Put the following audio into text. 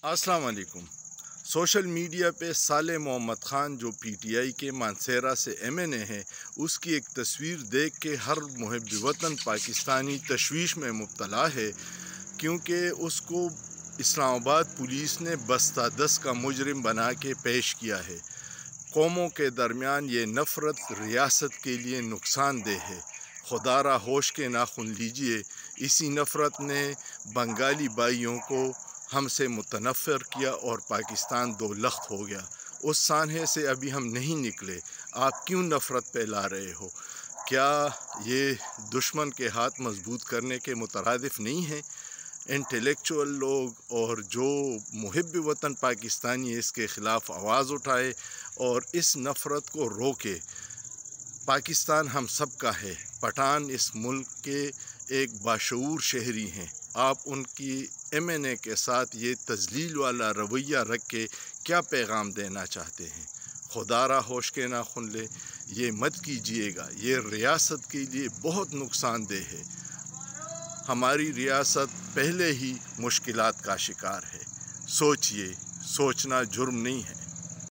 अस्सलाम वालेकुम। Social media पे साले मोहम्मद ख़ान जो पीटीआई के मानसेरा से एमएनए है, उसकी एक तस्वीर देख के हर मुहिब वतन पाकिस्तानी तशवीश में मुब्तला है, क्योंकि उसको इस्लामाबाद पुलिस ने बस्ता 10 का मुजरिम बना के पेश किया है। कौमों के दरमियान ये नफ़रत रियासत के लिए नुकसानदेह है। खुदारा होश के नाखुन लीजिए। इसी नफ़रत ने बंगाली भाइयों को हमसे मुतनफ़र किया और पाकिस्तान दो लख्त हो गया। उस सान्हे से अभी हम नहीं निकले। आप क्यों नफ़रत फैला रहे हो? क्या ये दुश्मन के हाथ मजबूत करने के मुतरादिफ नहीं है? इंटेलेक्चुअल लोग और जो मुहिब वतन पाकिस्तानी इसके ख़िलाफ़ आवाज़ उठाए और इस नफ़रत को रोके। पाकिस्तान हम सब का है। पठान इस मुल्क के एक बाशऊर शहरी हैं। आप उनकी एमएनए के साथ ये तजलील वाला रवैया रख के क्या पैगाम देना चाहते हैं? खुदारा होश के नाखुन ले, ये मत कीजिएगा। ये रियासत के लिए बहुत नुकसानदेह है। हमारी रियासत पहले ही मुश्किलात का शिकार है। सोचिए, सोचना जुर्म नहीं है।